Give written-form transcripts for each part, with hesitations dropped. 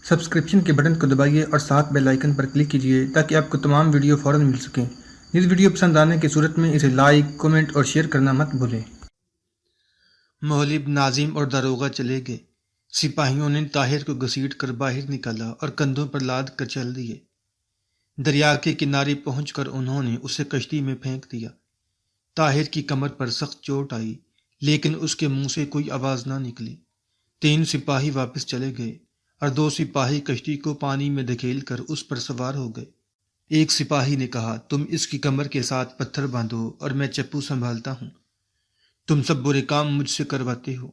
Subscription کے button کو دبائیے اور ساتھ بیل آئیکن پر کلک کیجیے تاکہ آپ کو تمام ویڈیو فوراً مل سکیں۔ اس ویڈیو پسند آنے کی صورت میں اسے لائک، کمنٹ اور شیئر کرنا مت بھولیں۔ مولب، ناظم اور داروغہ چلے گئے۔ سپاہیوں نے طاہر کو گھسیٹ کر باہر نکالا اور کندھوں پر لاد کر چل دیے۔ دریا کے کنارے پہنچ کر انہوں نے اسے کشتی میں پھینک دیا۔ طاہر کی کمر پر سخت چوٹ آئی، لیکن اس کے منہ سے کوئی آواز نہ نکلی۔ 3 سپاہی واپس چلے گئے اور 2 سپاہی کشتی کو پانی میں دھکیل کر اس پر سوار ہو گئے۔ ایک سپاہی نے کہا، تم اس کی کمر کے ساتھ پتھر باندھو اور میں چپو سنبھالتا ہوں۔ تم سب برے کام مجھ سے کرواتے ہو،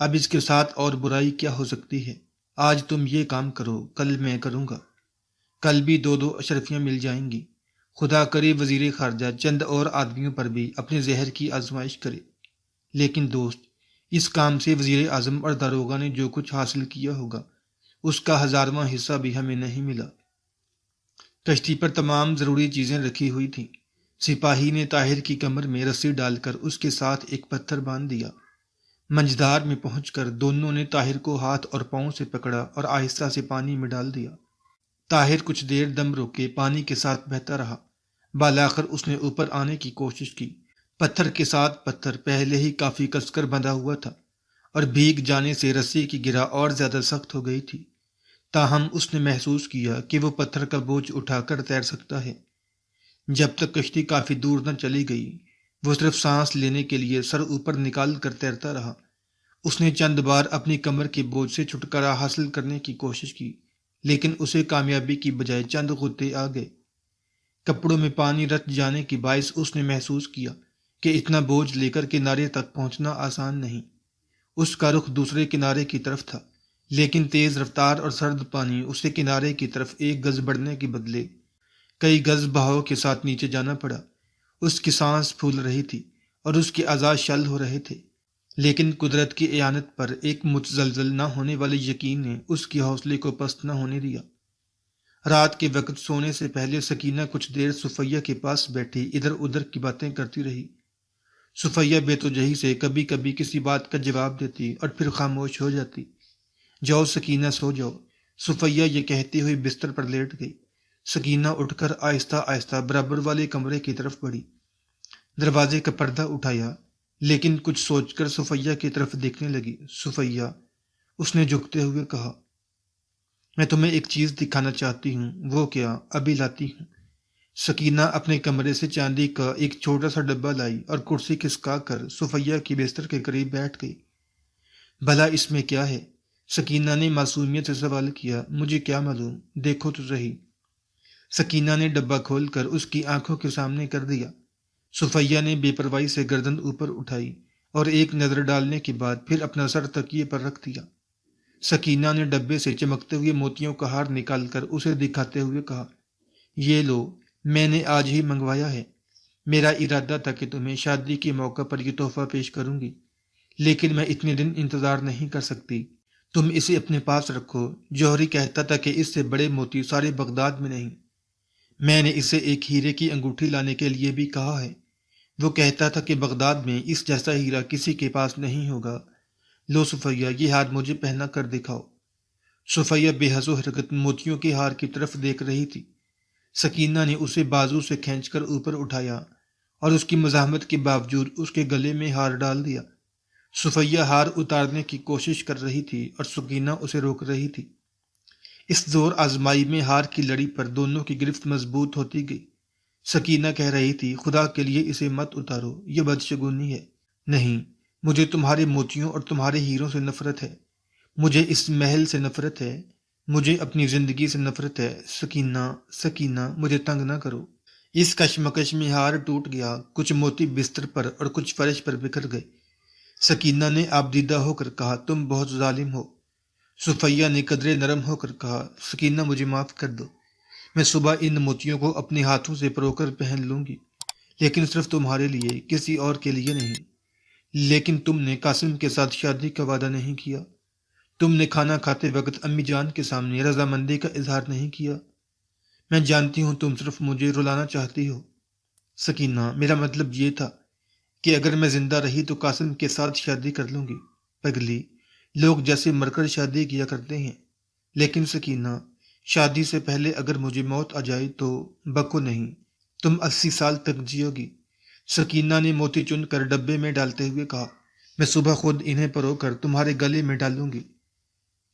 اب اس کے ساتھ اور برائی کیا ہو سکتی ہے؟ آج تم یہ کام کرو، کل میں کروں گا۔ کل بھی 2 اشرفیاں مل جائیں گی۔ خدا کرے وزیر خارجہ چند اور آدمیوں پر بھی اپنے زہر کی آزمائش کرے۔ لیکن دوست، اس کام سے وزیر اعظم اور داروغہ نے جو کچھ حاصل کیا ہوگا اس کا 1000واں حصہ بھی ہمیں نہیں ملا۔ کشتی پر تمام ضروری چیزیں رکھی ہوئی تھیں۔ سپاہی نے طاہر کی کمر میں رسی ڈال کر اس کے ساتھ ایک پتھر باندھ دیا۔ منجدار میں پہنچ کر دونوں نے طاہر کو ہاتھ اور پاؤں سے پکڑا اور آہستہ سے پانی میں ڈال دیا۔ طاہر کچھ دیر دم روکے پانی کے ساتھ بہتا رہا۔ بالاخر اس نے اوپر آنے کی کوشش کی۔ پتھر کے ساتھ پتھر پہلے ہی کافی کس کر بندھا ہوا تھا اور بھیگ جانے سے رسی کی گرہ اور زیادہ سخت ہو گئی تھی۔ تاہم اس نے محسوس کیا کہ وہ پتھر کا بوجھ اٹھا کر تیر سکتا ہے۔ جب تک کشتی کافی دور نہ چلی گئی، وہ صرف سانس لینے کے لیے سر اوپر نکال کر تیرتا رہا۔ اس نے چند بار اپنی کمر کے بوجھ سے چھٹکارا حاصل کرنے کی کوشش کی، لیکن اسے کامیابی کی بجائے چند غوطے آ گئے۔ کپڑوں میں پانی رچ جانے کے باعث اس نے محسوس کیا کہ اتنا بوجھ لے کر کنارے تک پہنچنا آسان نہیں۔ اس کا رخ دوسرے کنارے کی طرف تھا، لیکن تیز رفتار اور سرد پانی اسے کنارے کی طرف 1 گز بڑھنے کے بدلے کئی گز بہاؤ کے ساتھ نیچے جانا پڑا۔ اس کی سانس پھول رہی تھی اور اس کے اعضاء شل ہو رہے تھے، لیکن قدرت کی اعانت پر ایک متزلزل نہ ہونے والے یقین نے اس کے حوصلے کو پست نہ ہونے دیا۔ رات کے وقت سونے سے پہلے سکینہ کچھ دیر صفیہ کے پاس بیٹھی ادھر ادھر کی باتیں کرتی رہی۔ صفیہ بے توجہی سے کبھی کبھی کسی بات کا جواب دیتی اور پھر خاموش ہو جاتی۔ جاؤ سکینہ، سو جاؤ، صفیہ یہ کہتی ہوئی بستر پر لیٹ گئی۔ سکینہ اٹھ کر آہستہ آہستہ برابر والے کمرے کی طرف بڑھی۔ دروازے کا پردہ اٹھایا، لیکن کچھ سوچ کر صفیہ کی طرف دیکھنے لگی۔ صفیہ، اس نے جھکتے ہوئے کہا، میں تمہیں ایک چیز دکھانا چاہتی ہوں۔ وہ کیا؟ ابھی لاتی ہوں۔ سکینہ اپنے کمرے سے چاندی کا ایک چھوٹا سا ڈبہ لائی اور کرسی کھسکا کر صفیہ کی بستر کے قریب بیٹھ گئی۔ بھلا اس میں کیا ہے؟ سکینہ نے معصومیت سے سوال کیا۔ مجھے کیا معلوم، دیکھو تو صحیح۔ سکینہ نے ڈبہ کھول کر اس کی آنکھوں کے سامنے کر دیا۔ صفیہ نے بے پرواہی سے گردن اوپر اٹھائی اور ایک نظر ڈالنے کے بعد پھر اپنا سر تکیے پر رکھ دیا۔ سکینہ نے ڈبے سے چمکتے ہوئے موتیوں کا ہار نکال کر اسے دکھاتے ہوئے کہا، یہ لو، میں نے آج ہی منگوایا ہے۔ میرا ارادہ تھا کہ تمہیں شادی کے موقع پر یہ تحفہ پیش کروں گی، لیکن میں اتنے دن انتظار نہیں کر سکتی۔ تم اسے اپنے پاس رکھو۔ جوہری کہتا تھا کہ اس سے بڑے موتی سارے بغداد میں نہیں۔ میں نے اسے ایک ہیرے کی انگوٹھی لانے کے لیے بھی کہا ہے۔ وہ کہتا تھا کہ بغداد میں اس جیسا ہیرا کسی کے پاس نہیں ہوگا۔ لو صفیہ، یہ ہار مجھے پہنا کر دکھاؤ۔ صفیہ بے حس و حرکت موتیوں کے ہار کی طرف دیکھ رہی تھی۔ سکینہ نے اسے بازو سے کھینچ کر اوپر اٹھایا اور اس کی مزاحمت کے باوجود اس کے گلے میں ہار ڈال دیا۔ صفیہ ہار اتارنے کی کوشش کر رہی تھی اور سکینہ اسے روک رہی تھی۔ اس زور آزمائی میں ہار کی لڑی پر دونوں کی گرفت مضبوط ہوتی گئی۔ سکینہ کہہ رہی تھی، خدا کے لیے اسے مت اتارو، یہ بدشگونی ہے۔ نہیں، مجھے تمہارے موتیوں اور تمہارے ہیروں سے نفرت ہے۔ مجھے اس محل سے نفرت ہے۔ مجھے اپنی زندگی سے نفرت ہے۔ سکینہ، سکینہ، مجھے تنگ نہ کرو۔ اس کشمکش میں ہار ٹوٹ گیا۔ کچھ موتی بستر پر اور کچھ فرش پر بکھر گئے۔ سکینہ نے آبدیدہ ہو کر کہا، تم بہت ظالم ہو۔ صفیہ نے قدرے نرم ہو کر کہا، سکینہ مجھے معاف کر دو۔ میں صبح ان موتیوں کو اپنے ہاتھوں سے پرو کر پہن لوں گی، لیکن صرف تمہارے لیے، کسی اور کے لیے نہیں۔ لیکن تم نے قاسم کے ساتھ شادی کا وعدہ نہیں کیا۔ تم نے کھانا کھاتے وقت امی جان کے سامنے رضامندی کا اظہار نہیں کیا۔ میں جانتی ہوں تم صرف مجھے رلانا چاہتی ہو۔ سکینہ، میرا مطلب یہ تھا کہ اگر میں زندہ رہی تو قاسم کے ساتھ شادی کر لوں گی۔ پگلی، لوگ جیسے مر کر شادی کیا کرتے ہیں۔ لیکن سکینہ، شادی سے پہلے اگر مجھے موت آ جائے تو بکو نہیں، تم 80 سال تک جیو گی۔ سکینہ نے موتی چن کر ڈبے میں ڈالتے ہوئے کہا، میں صبح خود انہیں پرو کر تمہارے گلے میں ڈالوں گی۔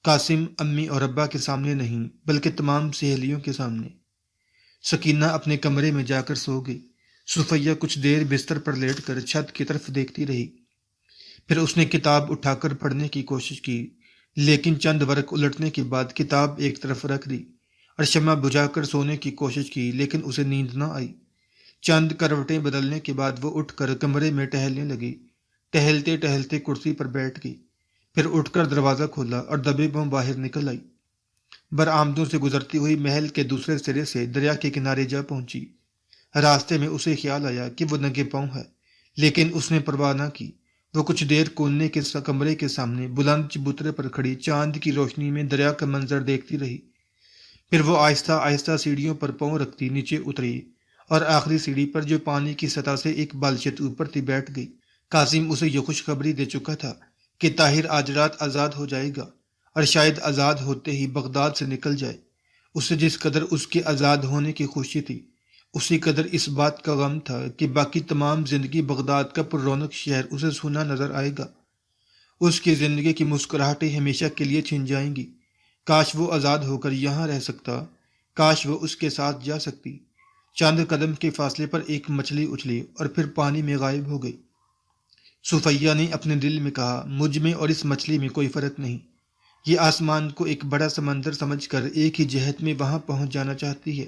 قاسم امی اور ابا کے سامنے نہیں بلکہ تمام سہیلیوں کے سامنے۔ سکینہ اپنے کمرے میں جا کر سو گئی۔ صفیہ کچھ دیر بستر پر لیٹ کر چھت کی طرف دیکھتی رہی، پھر اس نے کتاب اٹھا کر پڑھنے کی کوشش کی، لیکن چند ورق الٹنے کے بعد کتاب ایک طرف رکھ دی اور شمع بجھا کر سونے کی کوشش کی، لیکن اسے نیند نہ آئی۔ چند کروٹیں بدلنے کے بعد وہ اٹھ کر کمرے میں ٹہلنے لگی۔ ٹہلتے ٹہلتے کرسی پر بیٹھ گئی، پھر اٹھ کر دروازہ کھولا اور دبے پاؤں باہر نکل آئی۔ برآمدوں سے گزرتی ہوئی محل کے دوسرے سرے سے دریا کے کنارے جا پہنچی۔ راستے میں اسے خیال آیا کہ وہ ننگے پاؤں ہے، لیکن اس نے پرواہ نہ کی۔ وہ کچھ دیر کونے کے کمرے کے سامنے بلند چبوترے پر کھڑی چاند کی روشنی میں دریا کا منظر دیکھتی رہی۔ پھر وہ آہستہ آہستہ سیڑھیوں پر پاؤں رکھتی نیچے اتری اور آخری سیڑھی پر جو پانی کی سطح سے ایک بالشت اوپر تھی بیٹھ گئی۔ قاسم اسے یہ خوشخبری دے چکا تھا کہ طاہر آج رات آزاد ہو جائے گا اور شاید آزاد ہوتے ہی بغداد سے نکل جائے۔ اسے جس قدر اس کے آزاد ہونے کی خوشی تھی، اسی قدر اس بات کا غم تھا کہ باقی تمام زندگی بغداد کا پر رونق شہر اسے سونا نظر آئے گا۔ اس کی زندگی کی مسکراہٹیں ہمیشہ کے لیے چھن جائیں گی۔ کاش وہ آزاد ہو کر یہاں رہ سکتا، کاش وہ اس کے ساتھ جا سکتی۔ چند قدم کے فاصلے پر ایک مچھلی اچھلی اور پھر پانی میں غائب ہو گئی۔ صفیہ نے اپنے دل میں کہا، مجھ میں اور اس مچھلی میں کوئی فرق نہیں۔ یہ آسمان کو ایک بڑا سمندر سمجھ کر ایک ہی جہت میں وہاں پہنچ جانا چاہتی ہے۔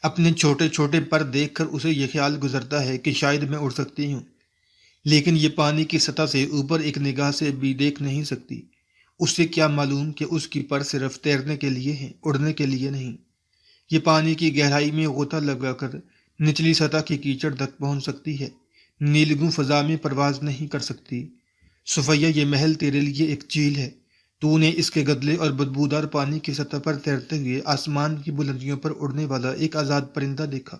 اپنے چھوٹے چھوٹے پر دیکھ کر اسے یہ خیال گزرتا ہے کہ شاید میں اڑ سکتی ہوں، لیکن یہ پانی کی سطح سے اوپر ایک نگاہ سے بھی دیکھ نہیں سکتی۔ اس سے کیا معلوم کہ اس کی پر صرف تیرنے کے لیے ہے، اڑنے کے لیے نہیں۔ یہ پانی کی گہرائی میں غوطہ لگا کر نچلی سطح کی کیچڑ تک پہنچ سکتی ہے، نیلگوں فضا میں پرواز نہیں کر سکتی۔ صفیہ، یہ محل تیرے لیے ایک جھیل ہے۔ تو نے اس کے گدلے اور بدبودار پانی کی سطح پر تیرتے ہوئے آسمان کی بلندیوں پر اڑنے والا ایک آزاد پرندہ دیکھا۔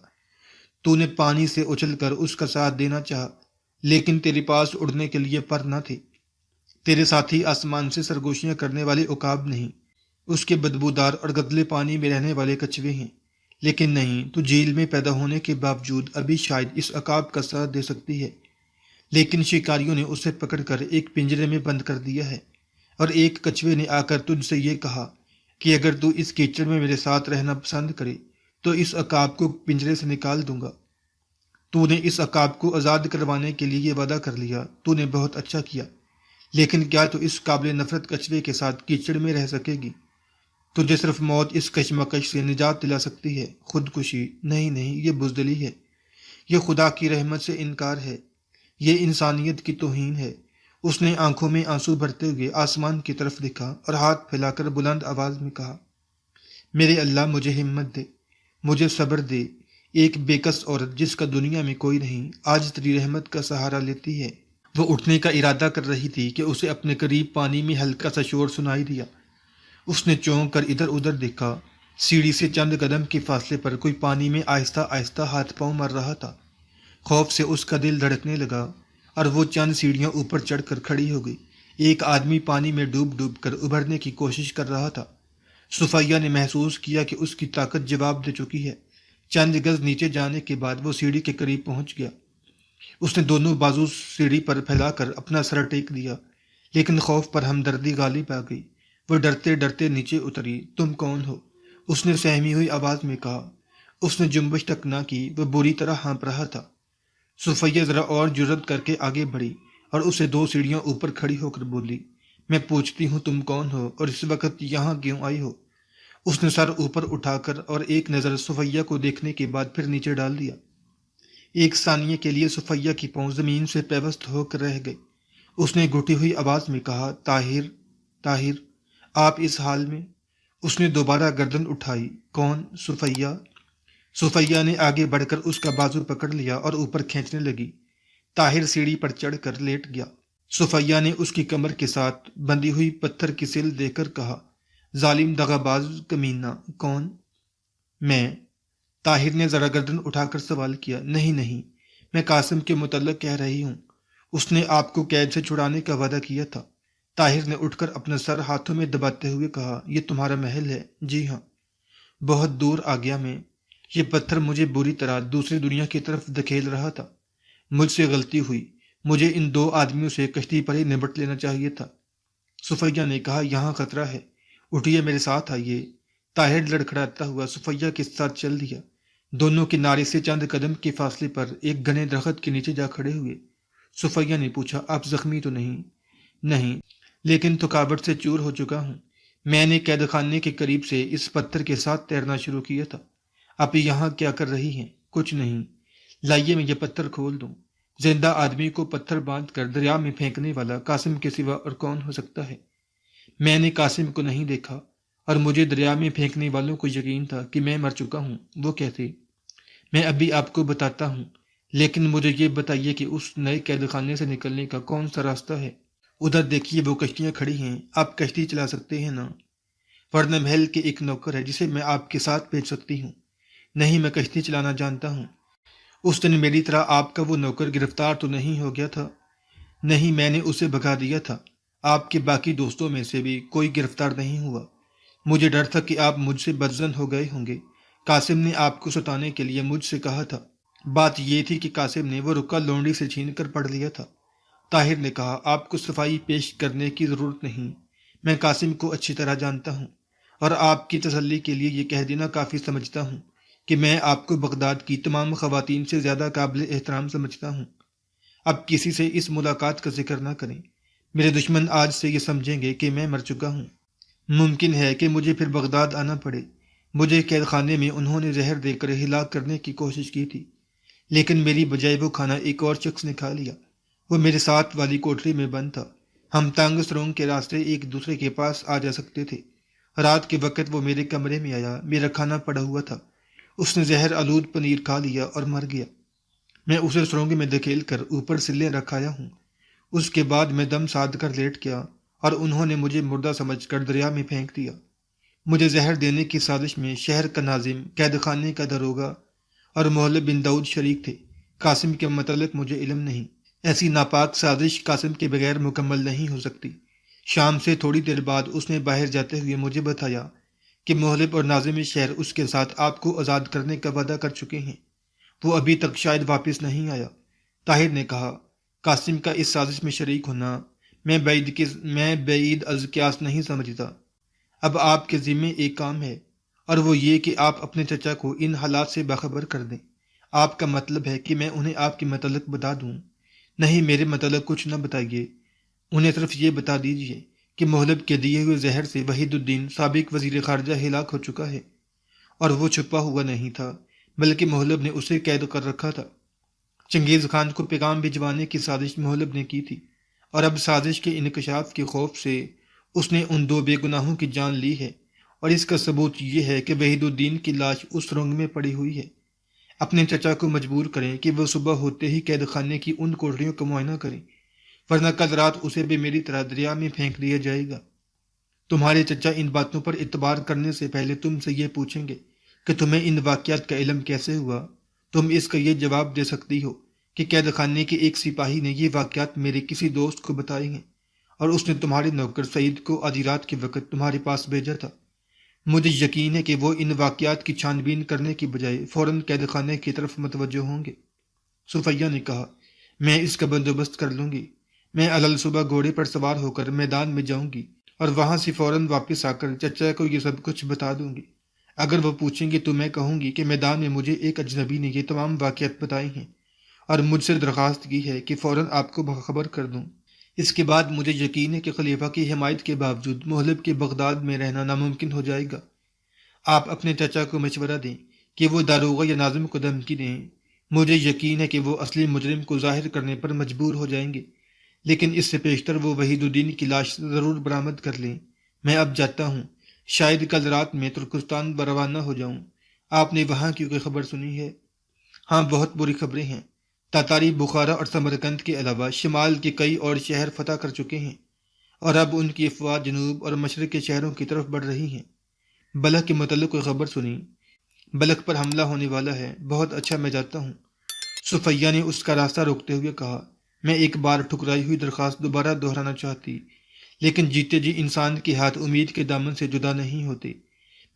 تو نے پانی سے اچھل کر اس کا ساتھ دینا چاہا، لیکن تیرے پاس اڑنے کے لیے پر نہ تھے۔ تیرے ساتھی آسمان سے سرگوشیاں کرنے والے عقاب نہیں، اس کے بدبودار اور گدلے پانی میں رہنے والے کچھوے ہیں۔ لیکن نہیں، تو جھیل میں پیدا ہونے کے باوجود ابھی شاید اس عقاب کا ساتھ دے سکتی ہے، لیکن شکاریوں نے اسے پکڑ کر ایک پنجرے میں بند کر دیا ہے، اور ایک کچھوے نے آ کر تجھ سے یہ کہا کہ اگر تو اس کیچڑ میں میرے ساتھ رہنا پسند کرے تو اس عقاب کو پنجرے سے نکال دوں گا۔ تو نے اس عقاب کو آزاد کروانے کے لیے یہ وعدہ کر لیا، تو نے بہت اچھا کیا، لیکن کیا تو اس قابل نفرت کچھوے کے ساتھ کیچڑ میں رہ سکے گی؟ تجھے صرف موت اس کشمکش سے نجات دلا سکتی ہے، خودکشی نہیں، نہیں، یہ بزدلی ہے، یہ خدا کی رحمت سے انکار ہے، یہ انسانیت کی توہین ہے۔ اس نے آنکھوں میں آنسو بھرتے ہوئے آسمان کی طرف دیکھا اور ہاتھ پھیلا کر بلند آواز میں کہا، میرے اللہ، مجھے ہمت دے، مجھے صبر دے۔ ایک بے کس عورت جس کا دنیا میں کوئی نہیں، آج تیری رحمت کا سہارا لیتی ہے۔ وہ اٹھنے کا ارادہ کر رہی تھی کہ اسے اپنے قریب پانی میں ہلکا سا شور سنائی دیا۔ اس نے چونک کر ادھر ادھر دیکھا۔ سیڑھی سے چند قدم کے فاصلے پر کوئی پانی میں آہستہ آہستہ ہاتھ پاؤں مار رہا تھا۔ خوف سے اس کا دل دھڑکنے لگا اور وہ چند سیڑھیاں اوپر چڑھ کر کھڑی ہو گئی۔ ایک آدمی پانی میں ڈوب ڈوب کر ابھرنے کی کوشش کر رہا تھا۔ صفیہ نے محسوس کیا کہ اس کی طاقت جواب دے چکی ہے۔ چند گز نیچے جانے کے بعد وہ سیڑھی کے قریب پہنچ گیا۔ اس نے دونوں بازو سیڑھی پر پھیلا کر اپنا سر ٹیک دیا، لیکن خوف پر ہمدردی غالب آ گئی۔ وہ ڈرتے ڈرتے نیچے اتری۔ تم کون ہو؟ اس نے سہمی ہوئی آواز میں کہا۔ اس نے جنبش تک نہ کی، وہ بری طرح ہانپ رہا تھا۔ صفیہ ذرا اور جرأت کر کے آگے بڑھی اور اسے 2 سیڑھیاں اوپر کھڑی ہو کر بولی، میں پوچھتی ہوں تم کون ہو اور اس وقت یہاں کیوں آئی ہو؟ اس نے سر اوپر اٹھا کر اور ایک نظر صفیہ کو دیکھنے کے بعد پھر نیچے ڈال دیا۔ ایک ثانیے کے لیے صفیہ کی پاؤں زمین سے پیوست ہو کر رہ گئی۔ اس نے گھٹی ہوئی آواز میں کہا، طاہر، طاہر، آپ اس حال میں؟ اس نے دوبارہ گردن اٹھائی۔ کون؟ صفیہ۔ صفیہ نے آگے بڑھ کر اس کا بازو پکڑ لیا اور اوپر کھینچنے لگی۔ طاہر سیڑھی پر چڑھ کر لیٹ گیا۔ صفیہ نے اس کی کمر کے ساتھ بندھی ہوئی پتھر کی سل دے کر کہا، ظالم دغا باز کمینہ، کون؟ میں۔ طاہر نے ذرا گردن اٹھا کر سوال کیا۔ نہیں نہیں، میں قاسم کے متعلق کہہ رہی ہوں۔ اس نے آپ کو قید سے چھڑانے کا وعدہ کیا تھا۔ طاہر نے اٹھ کر اپنا سر ہاتھوں میں دباتے ہوئے کہا، یہ تمہارا محل ہے؟ جی ہاں۔ بہت دور آ گیا میں۔ یہ پتھر مجھے بری طرح دوسری دنیا کی طرف دھکیل رہا تھا۔ مجھ سے غلطی ہوئی، مجھے ان دو آدمیوں سے کشتی پر ہی نمٹ لینا چاہیے تھا۔ صفیہ نے کہا، یہاں خطرہ ہے، اٹھیے میرے ساتھ آئیے۔ طاہر لڑکھڑاتا ہوا صفیہ کے ساتھ چل دیا۔ دونوں کنارے سے چند قدم کے فاصلے پر ایک گھنے درخت کے نیچے جا کھڑے ہوئے۔ صفیہ نے پوچھا، آپ زخمی تو نہیں؟ نہیں، لیکن تھکاوٹ سے چور ہو چکا ہوں۔ میں نے قید خانے کے قریب سے اس پتھر کے ساتھ تیرنا شروع کیا تھا۔ آپ یہاں کیا کر رہی ہیں؟ کچھ نہیں۔ لائیے میں یہ پتھر کھول دوں۔ زندہ آدمی کو پتھر باندھ کر دریا میں پھینکنے والا قاسم کے سوا اور کون ہو سکتا ہے؟ میں نے قاسم کو نہیں دیکھا اور مجھے دریا میں پھینکنے والوں کو یقین تھا کہ میں مر چکا ہوں۔ وہ کہتے، میں ابھی آپ کو بتاتا ہوں، لیکن مجھے یہ بتائیے کہ اس نئے قید خانے سے نکلنے کا کون سا راستہ ہے؟ ادھر دیکھیے، وہ کشتیاں کھڑی ہیں، آپ کشتی چلا سکتے ہیں نا؟ ورنہ محل کے ایک نوکر ہے جسے میں آپ کے ساتھ بھیج سکتی ہوں۔ نہیں، میں کشتی چلانا جانتا ہوں۔ اس دن میری طرح آپ کا وہ نوکر گرفتار تو نہیں ہو گیا تھا؟ نہیں، میں نے اسے بھگا دیا تھا۔ آپ کے باقی دوستوں میں سے بھی کوئی گرفتار نہیں ہوا۔ مجھے ڈر تھا کہ آپ مجھ سے بدظن ہو گئے ہوں گے۔ قاسم نے آپ کو ستانے کے لیے مجھ سے کہا تھا۔ بات یہ تھی کہ قاسم نے وہ رکا لونڈی سے چھین کر پڑھ لیا تھا۔ طاہر نے کہا، آپ کو صفائی پیش کرنے کی ضرورت نہیں، میں قاسم کو اچھی طرح جانتا ہوں، اور آپ کی تسلی کے لیے یہ کہہ دینا کافی سمجھتا ہوں کہ میں آپ کو بغداد کی تمام خواتین سے زیادہ قابل احترام سمجھتا ہوں۔ اب کسی سے اس ملاقات کا ذکر نہ کریں، میرے دشمن آج سے یہ سمجھیں گے کہ میں مر چکا ہوں۔ ممکن ہے کہ مجھے پھر بغداد آنا پڑے۔ مجھے قید خانے میں انہوں نے زہر دے کر ہلاک کرنے کی کوشش کی تھی، لیکن میری بجائے وہ کھانا ایک اور شخص نے کھا لیا۔ وہ میرے ساتھ والی کوٹری میں بند تھا۔ ہم تنگ سرنگ کے راستے ایک دوسرے کے پاس آ جا سکتے تھے۔ رات کے وقت وہ میرے کمرے میں آیا، میرا کھانا پڑا ہوا تھا۔ اس نے زہر آلود پنیر کھا لیا اور مر گیا۔ میں اسے سرنگ میں دھکیل کر اوپر سلے رکھایا ہوں۔ اس کے بعد میں دم ساد کر لیٹ گیا اور انہوں نے مجھے مردہ سمجھ کر دریا میں پھینک دیا۔ مجھے زہر دینے کی سازش میں شہر کا ناظم، قید خانے کا داروغہ اور محلب بن داؤد شریک تھے۔ قاسم کے متعلق مجھے علم نہیں۔ ایسی ناپاک سازش قاسم کے بغیر مکمل نہیں ہو سکتی۔ شام سے تھوڑی دیر بعد اس نے باہر جاتے ہوئے مجھے بتایا کہ محلب اور ناظم شہر اس کے ساتھ آپ کو آزاد کرنے کا وعدہ کر چکے ہیں۔ وہ ابھی تک شاید واپس نہیں آیا۔ طاہر نے کہا، قاسم کا اس سازش میں شریک ہونا میں بعید از قیاس نہیں سمجھتا۔ اب آپ کے ذمے ایک کام ہے، اور وہ یہ کہ آپ اپنے چچا کو ان حالات سے باخبر کر دیں۔ آپ کا مطلب ہے کہ میں انہیں آپ کے متعلق بتا دوں؟ نہیں، میرے متعلق کچھ نہ بتائیے۔ انہیں صرف یہ بتا دیجیے کہ محلب کے دیے ہوئے زہر سے وحید الدین سابق وزیر خارجہ ہلاک ہو چکا ہے، اور وہ چھپا ہوا نہیں تھا، بلکہ محلب نے اسے قید کر رکھا تھا۔ چنگیز خان کو پیغام بھجوانے کی سازش محلب نے کی تھی، اور اب سازش کے انکشاف کے خوف سے اس نے ان دو بے گناہوں کی جان لی ہے، اور اس کا ثبوت یہ ہے کہ وحید الدین کی لاش اس سرنگ میں پڑی ہوئی ہے۔ اپنے چچا کو مجبور کریں کہ وہ صبح ہوتے ہی قید خانے کی ان کوٹریوں کا معائنہ کریں، ورنہ کل رات اسے بھی میری طرح دریا میں پھینک دیا جائے گا۔ تمہارے چچا ان باتوں پر اعتبار کرنے سے پہلے تم سے یہ پوچھیں گے کہ تمہیں ان واقعات کا علم کیسے ہوا۔ تم اس کا یہ جواب دے سکتی ہو کہ قید خانے کے ایک سپاہی نے یہ واقعات میرے کسی دوست کو بتائے ہیں، اور اس نے تمہارے نوکر سعید کو آدھی رات کے وقت تمہارے پاس بھیجا تھا۔ مجھے یقین ہے کہ وہ ان واقعات کی چھان بین کرنے کی بجائے فوراً قید خانے کی طرف متوجہ ہوں گے۔ صفیہ نے کہا، میں اس کا بندوبست کر لوں گی۔ میں علل صبح گھوڑے پر سوار ہو کر میدان میں جاؤں گی، اور وہاں سے فوراً واپس آ کر چچا کو یہ سب کچھ بتا دوں گی۔ اگر وہ پوچھیں گے تو میں کہوں گی کہ میدان میں مجھے ایک اجنبی نے یہ تمام واقعات بتائے ہیں، اور مجھ سے درخواست کی ہے کہ فوراً آپ کو باخبر کر دوں۔ اس کے بعد مجھے یقین ہے کہ خلیفہ کی حمایت کے باوجود محلب کے بغداد میں رہنا ناممکن ہو جائے گا۔ آپ اپنے چچا کو مشورہ دیں کہ وہ داروغہ یا ناظم کو دھمکی دیں۔ مجھے یقین ہے کہ وہ اصلی مجرم کو ظاہر کرنے پر مجبور ہو جائیں گے، لیکن اس سے پیشتر وہ وحید الدین کی لاش ضرور برآمد کر لیں۔ میں اب جاتا ہوں، شاید کل رات میں ترکستان روانہ ہو جاؤں۔ آپ نے وہاں کی کوئی خبر سنی ہے؟ ہاں، بہت بری خبریں ہیں۔ تاتاری بخارا اور سمرقند کے علاوہ شمال کے کئی اور شہر فتح کر چکے ہیں، اور اب ان کی افواج جنوب اور مشرق کے شہروں کی طرف بڑھ رہی ہیں۔ بلخ کے متعلق کوئی خبر سنی؟ بلخ پر حملہ ہونے والا ہے۔ بہت اچھا، میں جاتا ہوں۔ صفیہ نے اس کا راستہ روکتے ہوئے کہا، میں ایک بار ٹھکرائی ہوئی درخواست دوبارہ دہرانا چاہتی، لیکن جیتے جی انسان کے ہاتھ امید کے دامن سے جدا نہیں ہوتے۔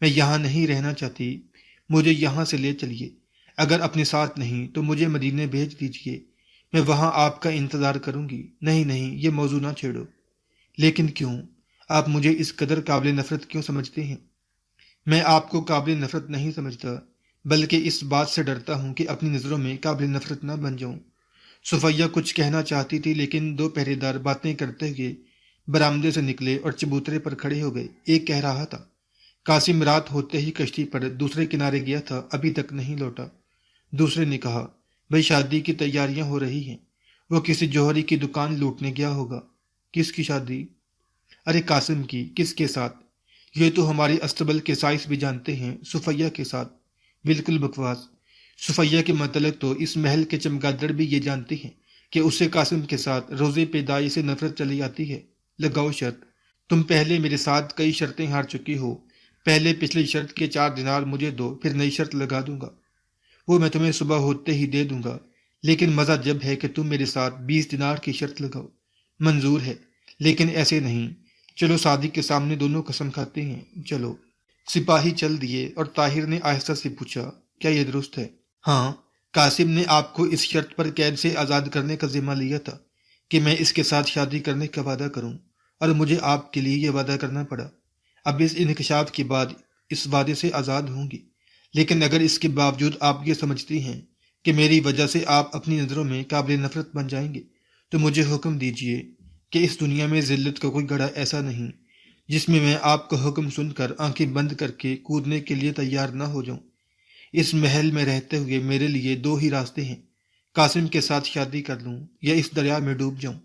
میں یہاں نہیں رہنا چاہتی، مجھے یہاں سے لے چلیے۔ اگر اپنے ساتھ نہیں تو مجھے مدینے بھیج دیجیے، میں وہاں آپ کا انتظار کروں گی۔ نہیں نہیں، یہ موضوع نہ چھیڑو۔ لیکن کیوں؟ آپ مجھے اس قدر قابل نفرت کیوں سمجھتے ہیں؟ میں آپ کو قابل نفرت نہیں سمجھتا، بلکہ اس بات سے ڈرتا ہوں کہ اپنی نظروں میں قابل نفرت نہ بن جاؤں۔ صفیہ کچھ کہنا چاہتی تھی، لیکن دو پہرے دار باتیں کرتے ہوئے برآمدے سے نکلے اور چبوترے پر کھڑے ہو گئے۔ ایک کہہ رہا تھا، قاسم رات ہوتے ہی کشتی پر دوسرے کنارے گیا تھا، ابھی تک نہیں لوٹا۔ دوسرے نے کہا، بھئی شادی کی تیاریاں ہو رہی ہیں، وہ کسی جوہری کی دکان لوٹنے گیا ہوگا۔ کس کی شادی؟ ارے قاسم کی۔ کس کے ساتھ؟ یہ تو ہمارے استبل کے سائس بھی جانتے ہیں، صفیہ کے ساتھ۔ بالکل بکواس۔ صفیہ کے متعلق تو اس محل کے چمگادڑ بھی یہ جانتے ہیں کہ اسے قاسم کے ساتھ روزے پیدائی سے نفرت چلی آتی ہے۔ لگاؤ شرط۔ تم پہلے میرے ساتھ کئی شرطیں ہار چکی ہو، پہلے پچھلی شرط کے 4 دینار مجھے دو، پھر نئی شرط لگا دوں گا، وہ میں تمہیں صبح ہوتے ہی دے دوں گا۔ لیکن مزہ جب ہے کہ تم میرے ساتھ 20 دینار کی شرط لگاؤ۔ منظور ہے، لیکن ایسے نہیں۔ چلو صادق کے سامنے دونوں قسم کھاتے ہیں، چلو۔ سپاہی چل دیے اور طاہر نے آہستہ سے پوچھا، کیا یہ درست ہے؟ ہاں، قاسم نے آپ کو اس شرط پر قید سے آزاد کرنے کا ذمہ لیا تھا کہ میں اس کے ساتھ شادی کرنے کا وعدہ کروں، اور مجھے آپ کے لیے یہ وعدہ کرنا پڑا۔ اب اس انکشاف کے بعد اس وعدے سے آزاد ہوں گی، لیکن اگر اس کے باوجود آپ یہ سمجھتی ہیں کہ میری وجہ سے آپ اپنی نظروں میں قابل نفرت بن جائیں گے، تو مجھے حکم دیجیے کہ اس دنیا میں ذلت کا کوئی گڑھا ایسا نہیں جس میں میں آپ کا حکم سن کر آنکھیں بند کر کے کودنے کے لیے تیار نہ ہو جاؤں۔ اس محل میں رہتے ہوئے میرے لیے 2 ہی راستے ہیں، قاسم کے ساتھ شادی کر لوں یا اس دریا میں ڈوب جاؤں۔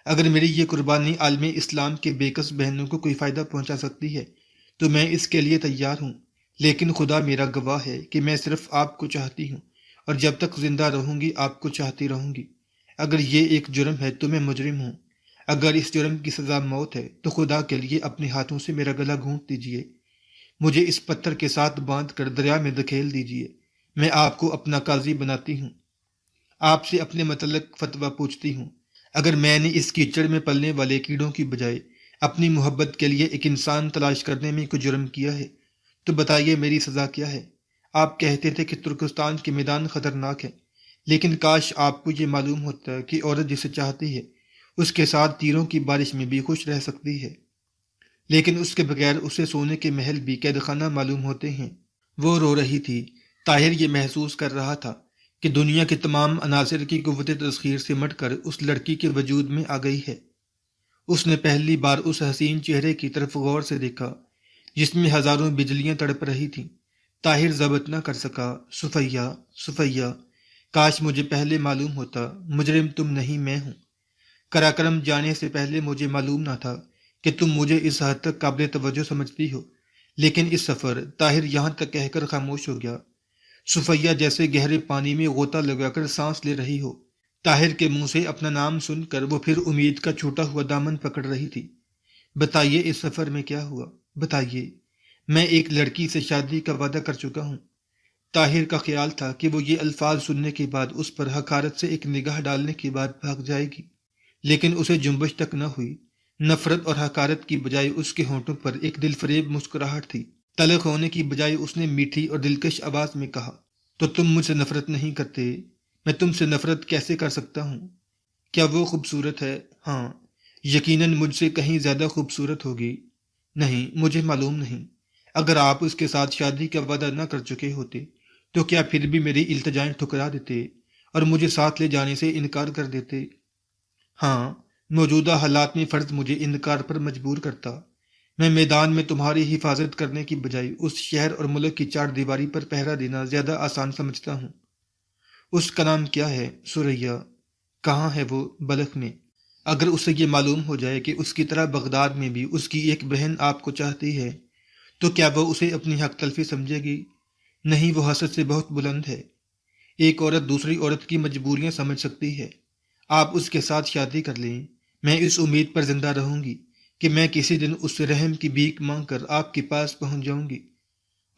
اگر میری یہ قربانی عالم اسلام کے بےکس بہنوں کو کوئی فائدہ پہنچا سکتی ہے تو میں اس کے لیے تیار ہوں، لیکن خدا میرا گواہ ہے کہ میں صرف آپ کو چاہتی ہوں، اور جب تک زندہ رہوں گی آپ کو چاہتی رہوں گی۔ اگر یہ ایک جرم ہے تو میں مجرم ہوں۔ اگر اس جرم کی سزا موت ہے تو خدا کے لیے اپنے ہاتھوں سے میرا گلا گھونٹ دیجیے، مجھے اس پتھر کے ساتھ باندھ کر دریا میں دھکیل دیجیے، میں آپ کو اپنا قاضی بناتی ہوں۔ آپ سے اپنے متعلق فتویٰ پوچھتی ہوں۔ اگر میں نے اس کیچڑ میں پلنے والے کیڑوں کی بجائے اپنی محبت کے لیے ایک انسان تلاش کرنے میں کوئی جرم کیا ہے تو بتائیے میری سزا کیا ہے؟ آپ کہتے تھے کہ ترکستان کے میدان خطرناک ہیں، لیکن کاش آپ کو یہ معلوم ہوتا کہ عورت جسے چاہتی ہے اس کے ساتھ تیروں کی بارش میں بھی خوش رہ سکتی ہے، لیکن اس کے بغیر اسے سونے کے محل بھی قید خانہ معلوم ہوتے ہیں۔ وہ رو رہی تھی۔ طاہر یہ محسوس کر رہا تھا کہ دنیا کے تمام عناصر کی قوت تسخیر سے مٹ کر اس لڑکی کے وجود میں آ گئی ہے۔ اس نے پہلی بار اس حسین چہرے کی طرف غور سے دیکھا جس میں ہزاروں بجلیاں تڑپ رہی تھیں۔ طاہر ضبط نہ کر سکا، صفیہ، صفیہ، کاش مجھے پہلے معلوم ہوتا، مجرم تم نہیں میں ہوں۔ قراقرم جانے سے پہلے مجھے معلوم نہ تھا کہ تم مجھے اس حد تک قابل توجہ سمجھتی ہو، لیکن اس سفر، طاہر یہاں تک کہہ کر خاموش ہو گیا۔ صفیہ جیسے گہرے پانی میں غوطہ لگا کر سانس لے رہی ہو۔ طاہر کے منہ سے اپنا نام سن کر وہ پھر امید کا چھوٹا ہوا دامن پکڑ رہی تھی۔ بتائیے اس سفر میں کیا ہوا، بتائیے۔ میں ایک لڑکی سے شادی کا وعدہ کر چکا ہوں۔ طاہر کا خیال تھا کہ وہ یہ الفاظ سننے کے بعد اس پر حقارت سے ایک نگاہ ڈالنے کے بعد بھاگ جائے گی، لیکن اسے جنبش تک نہ ہوئی۔ نفرت اور حقارت کی بجائے اس کے ہونٹوں پر ایک دل فریب مسکراہٹ تھی۔ تلخ ہونے کی بجائے اس نے میٹھی اور دلکش آواز میں کہا، تو تم مجھ سے نفرت نہیں کرتے؟ میں تم سے نفرت کیسے کر سکتا ہوں؟ کیا وہ خوبصورت ہے؟ ہاں، یقیناً مجھ سے کہیں زیادہ خوبصورت ہوگی۔ نہیں، مجھے معلوم نہیں۔ اگر آپ اس کے ساتھ شادی کا وعدہ نہ کر چکے ہوتے تو کیا پھر بھی میری التجائیں ٹھکرا دیتے اور مجھے ساتھ لے جانے سے انکار کر دیتے؟ ہاں، موجودہ حالات میں فرض مجھے انکار پر مجبور کرتا۔ میں میدان میں تمہاری حفاظت کرنے کی بجائے اس شہر اور ملک کی 4 دیواری پر پہرا دینا زیادہ آسان سمجھتا ہوں۔ اس کا نام کیا ہے؟ سریا۔ کہاں ہے وہ؟ بلخ میں۔ اگر اسے یہ معلوم ہو جائے کہ اس کی طرح بغداد میں بھی اس کی ایک بہن آپ کو چاہتی ہے تو کیا وہ اسے اپنی حق تلفی سمجھے گی؟ نہیں، وہ حسد سے بہت بلند ہے۔ ایک عورت دوسری عورت کی مجبوریاں سمجھ سکتی ہے۔ آپ اس کے ساتھ شادی کر لیں، میں اس امید پر زندہ رہوں گی کہ میں کسی دن اس سے رحم کی بھیک مانگ کر آپ کے پاس پہنچ جاؤں گی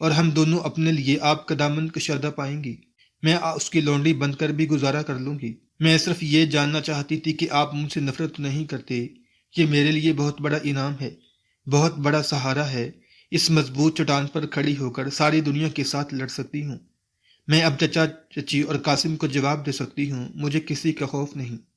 اور ہم دونوں اپنے لیے آپ کا دامن کشادہ پائیں گی۔ میں اس کی لونڈی بن کر بھی گزارا کر لوں گی۔ میں صرف یہ جاننا چاہتی تھی کہ آپ مجھ سے نفرت نہیں کرتے، یہ میرے لیے بہت بڑا انعام ہے، بہت بڑا سہارا ہے۔ اس مضبوط چٹان پر کھڑی ہو کر ساری دنیا کے ساتھ لڑ سکتی ہوں۔ میں اب چچا چچی اور قاسم کو جواب دے سکتی ہوں، مجھے کسی کا خوف نہیں۔